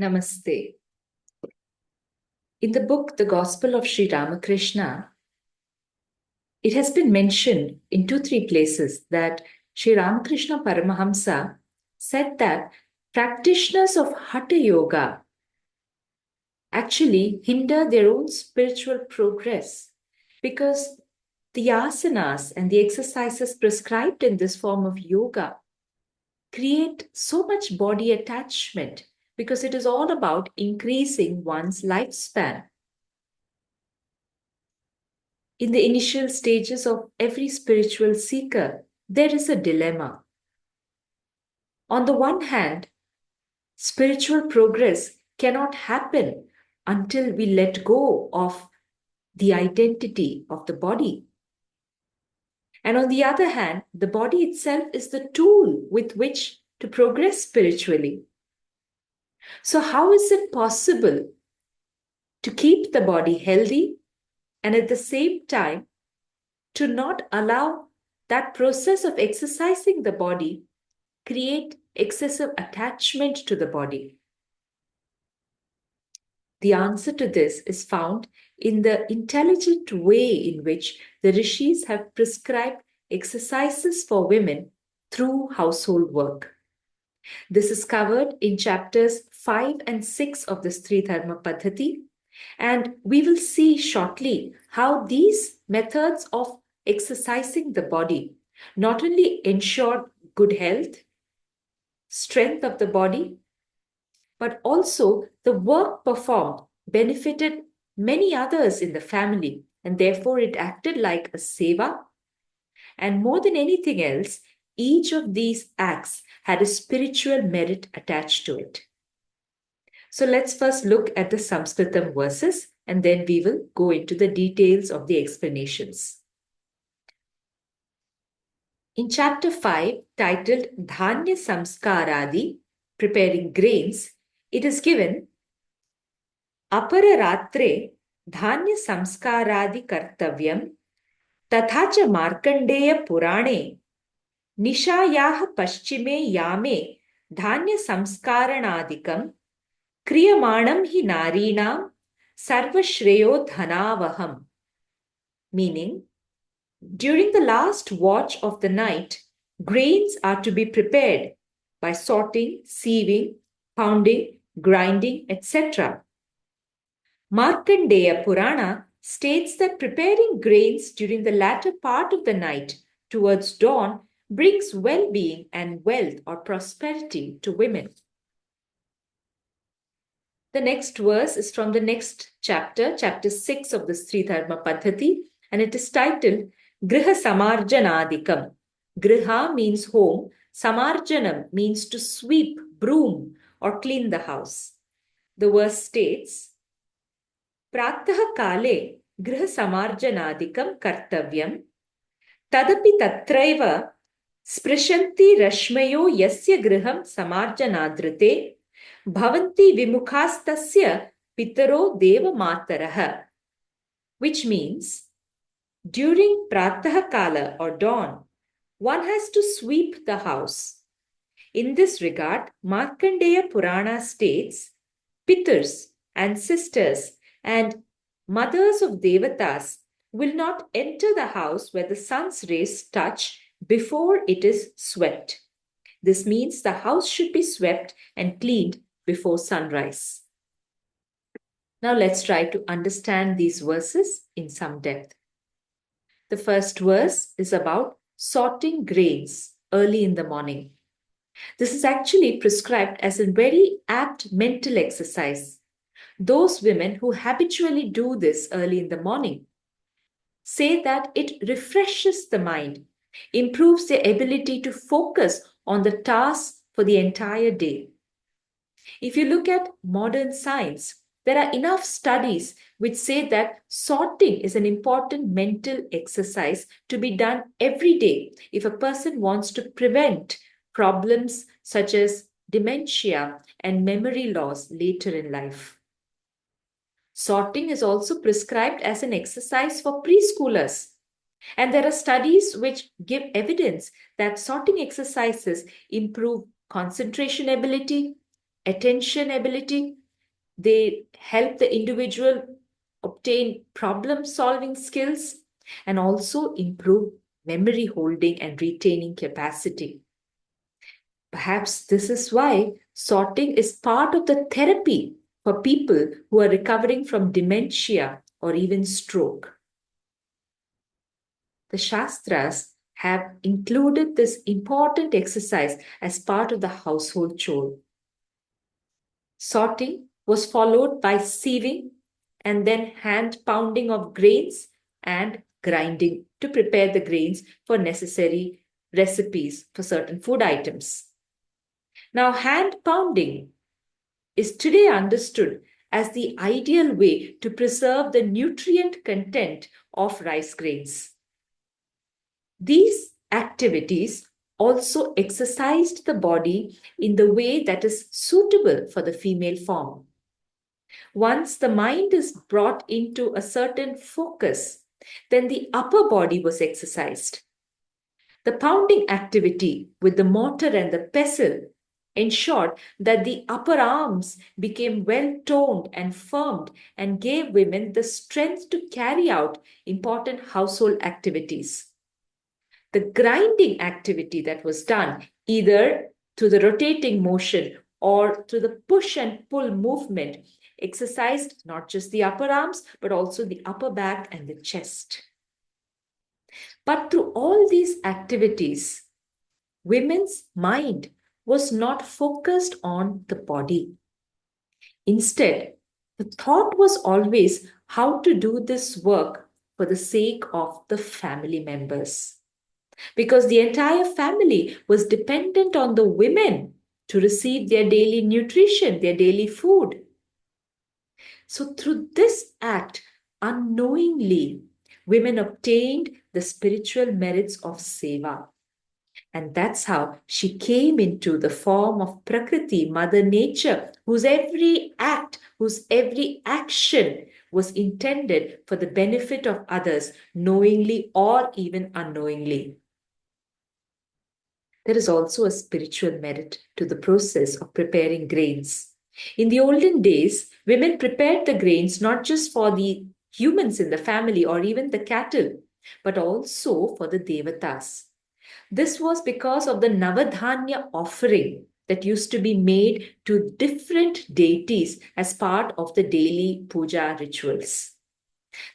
Namaste. In the book, The Gospel of Sri Ramakrishna, it has been mentioned in 2-3 places that Sri Ramakrishna Paramahamsa said that practitioners of Hatha Yoga actually hinder their own spiritual progress because the asanas and the exercises prescribed in this form of yoga create so much body attachment because it is all about increasing one's lifespan. In the initial stages of every spiritual seeker, there is a dilemma. On the one hand, spiritual progress cannot happen until we let go of the identity of the body. And on the other hand, the body itself is the tool with which to progress spiritually. So how is it possible to keep the body healthy and at the same time to not allow that process of exercising the body create excessive attachment to the body? The answer to this is found in the intelligent way in which the rishis have prescribed exercises for women through household work. This is covered in chapters 5 and 6 of the Stri Dharma Paddhatih, and we will see shortly how these methods of exercising the body not only ensure good health, strength of the body, but also the work performed benefited many others in the family, and therefore it acted like a seva. And more than anything else, each of these acts had a spiritual merit attached to it. So let's first look at the Sanskritam verses, and then we will go into the details of the explanations. In chapter 5, titled Dhanya Samskaradi, preparing grains, it is given, Apara Ratre Dhanya Samskaradi Kartavyam Tatha cha Markandeya Purane Nishayah Paschime Yame Dhanya Samskaranadikam Kriyamanam hi Narinam Sarva Shreyo Dhanavaham. Meaning, during the last watch of the night, grains are to be prepared by sorting, sieving, pounding, grinding, etc. Markandeya Purana states that preparing grains during the latter part of the night towards dawn brings well-being and wealth or prosperity to women. The next verse is from the next chapter, chapter 6 of the Stri Dharma Paddhatih, and it is titled Griha Samarjanadikam. Griha means home, Samarjanam means to sweep, broom, or clean the house. The verse states, Pratah kale griha samarjanadikam kartavyam tadapi tatraiva sprishanti rashmayo yasya griham samarjanadrite bhavanti vimukhastasya pitaro deva mataraha, which means during pratah kala or dawn, one has to sweep the house. In this regard, Markandeya Purana states, Pitars and sisters and mothers of devatas will not enter the house where the sun's rays touch before it is swept. This means the house should be swept and cleaned before sunrise. Now let's try to understand these verses in some depth. The first verse is about sorting grains early in the morning. This is actually prescribed as a very apt mental exercise. Those women who habitually do this early in the morning say that it refreshes the mind, improves their ability to focus on the task for the entire day. If you look at modern science, there are enough studies which say that sorting is an important mental exercise to be done every day if a person wants to prevent problems such as dementia and memory loss later in life. Sorting is also prescribed as an exercise for preschoolers. And there are studies which give evidence that sorting exercises improve concentration ability, attention ability. They help the individual obtain problem-solving skills and also improve memory holding and retaining capacity. Perhaps this is why sorting is part of the therapy for people who are recovering from dementia or even stroke. The shastras have included this important exercise as part of the household chore. Sorting was followed by sieving and then hand pounding of grains and grinding to prepare the grains for necessary recipes for certain food items. Now, hand pounding is today understood as the ideal way to preserve the nutrient content of rice grains. These activities also exercised the body in the way that is suitable for the female form. Once the mind is brought into a certain focus, then the upper body was exercised. The pounding activity with the mortar and the pestle ensured that the upper arms became well toned and firmed and gave women the strength to carry out important household activities. The grinding activity that was done either through the rotating motion or through the push and pull movement exercised not just the upper arms but also the upper back and the chest. But through all these activities, women's mind was not focused on the body. Instead, the thought was always how to do this work for the sake of the family members. Because the entire family was dependent on the women to receive their daily nutrition, their daily food. So, through this act, unknowingly, women obtained the spiritual merits of seva. And that's how she came into the form of Prakriti, Mother Nature, whose every act, whose every action was intended for the benefit of others, knowingly or even unknowingly. There is also a spiritual merit to the process of preparing grains. In the olden days, women prepared the grains not just for the humans in the family or even the cattle, but also for the devatas. This was because of the Navadhanya offering that used to be made to different deities as part of the daily puja rituals.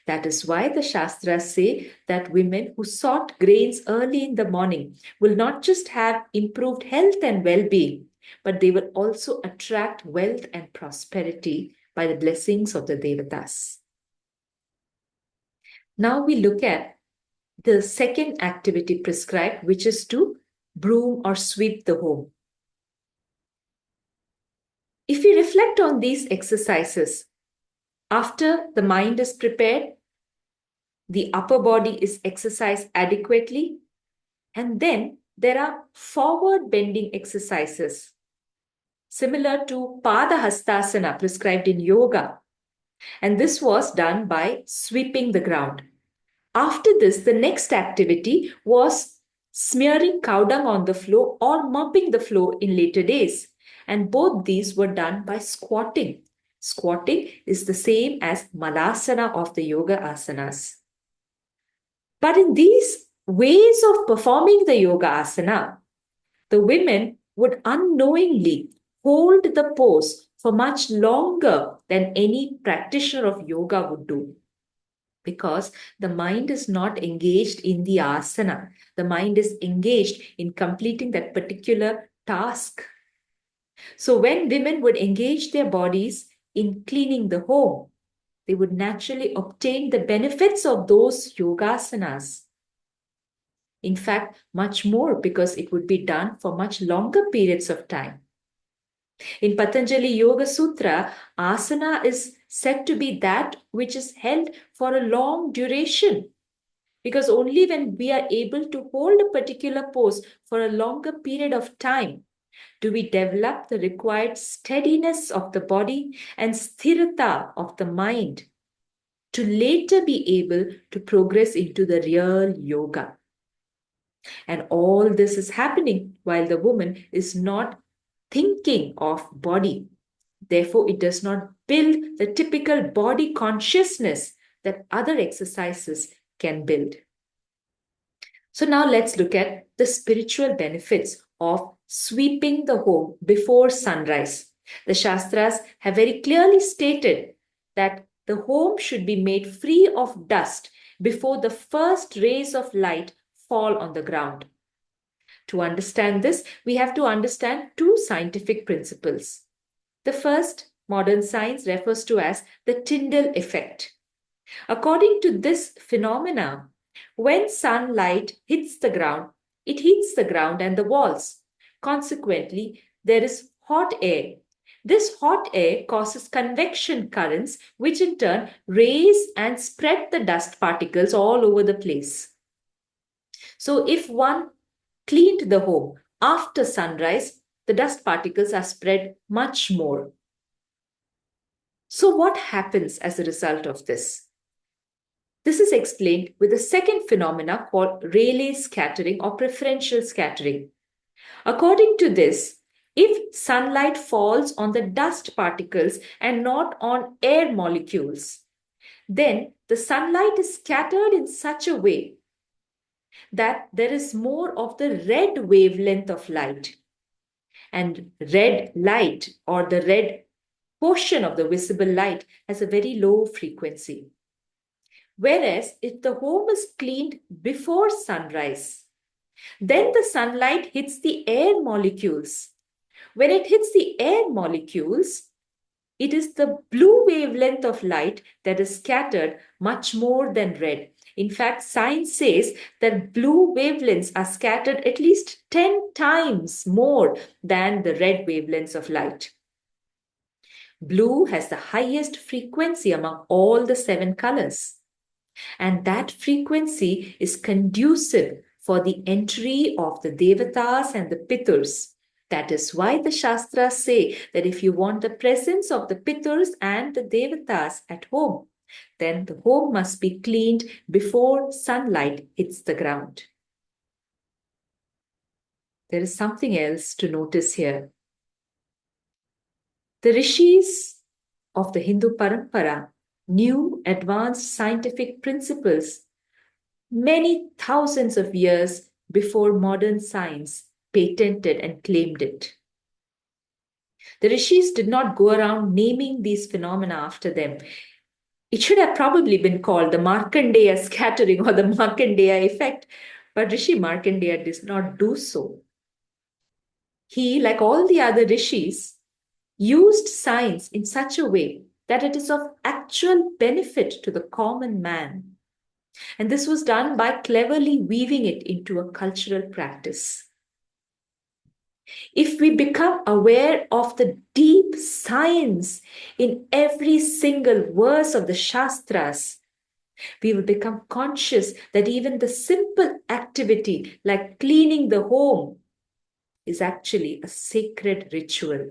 That is why the Shastras say that women who sought grains early in the morning will not just have improved health and well being, but they will also attract wealth and prosperity by the blessings of the Devatas. Now we look at the second activity prescribed, which is to broom or sweep the home. If we reflect on these exercises, after the mind is prepared, the upper body is exercised adequately, and then there are forward bending exercises similar to Padahastasana prescribed in yoga, and this was done by sweeping the ground. After this, the next activity was smearing cow dung on the floor or mopping the floor in later days. And both these were done by squatting. Squatting is the same as malasana of the yoga asanas. But in these ways of performing the yoga asana, the women would unknowingly hold the pose for much longer than any practitioner of yoga would do. Because the mind is not engaged in the asana. The mind is engaged in completing that particular task. So when women would engage their bodies in cleaning the home, they would naturally obtain the benefits of those yogasanas. In fact, much more because it would be done for much longer periods of time. In Patanjali Yoga Sutra, asana is said to be that which is held for a long duration. Because only when we are able to hold a particular pose for a longer period of time do we develop the required steadiness of the body and sthirata of the mind to later be able to progress into the real yoga. And all this is happening while the woman is not thinking of body. Therefore, it does not build the typical body consciousness that other exercises can build. So now let's look at the spiritual benefits of sweeping the home before sunrise. The Shastras have very clearly stated that the home should be made free of dust before the first rays of light fall on the ground. To understand this, we have to understand two scientific principles. The first, modern science refers to as the Tyndall effect. According to this phenomena, when sunlight hits the ground, it heats the ground and the walls. Consequently, there is hot air. This hot air causes convection currents, which in turn raise and spread the dust particles all over the place. So if one cleaned the home after sunrise, the dust particles are spread much more. So what happens as a result of this? This is explained with a second phenomena called Rayleigh scattering or preferential scattering. According to this, if sunlight falls on the dust particles and not on air molecules, then the sunlight is scattered in such a way that there is more of the red wavelength of light. And red light, or the red portion of the visible light, has a very low frequency. Whereas if the home is cleaned before sunrise, then the sunlight hits the air molecules. When it hits the air molecules, it is the blue wavelength of light that is scattered much more than red. In fact, science says that blue wavelengths are scattered at least 10 times more than the red wavelengths of light. Blue has the highest frequency among all the 7 colors. And that frequency is conducive for the entry of the devatas and the piturs. That is why the Shastras say that if you want the presence of the piturs and the devatas at home, then the home must be cleaned before sunlight hits the ground. There is something else to notice here. The rishis of the Hindu parampara knew advanced scientific principles many thousands of years before modern science patented and claimed it. The rishis did not go around naming these phenomena after them. It should have probably been called the Markandeya scattering or the Markandeya effect, but Rishi Markandeya does not do so. He, like all the other rishis, used science in such a way that it is of actual benefit to the common man. And this was done by cleverly weaving it into a cultural practice. If we become aware of the deep science in every single verse of the Shastras, we will become conscious that even the simple activity like cleaning the home is actually a sacred ritual.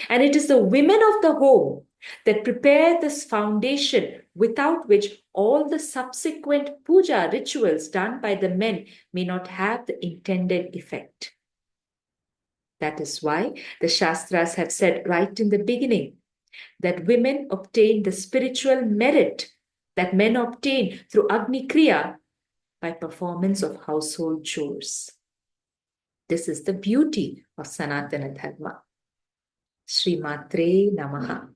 And it is the women of the home that prepare this foundation without which all the subsequent puja rituals done by the men may not have the intended effect. That is why the Shastras have said right in the beginning that women obtain the spiritual merit that men obtain through Agni Kriya by performance of household chores. This is the beauty of Sanatana Dharma. Sri Matre Namaha.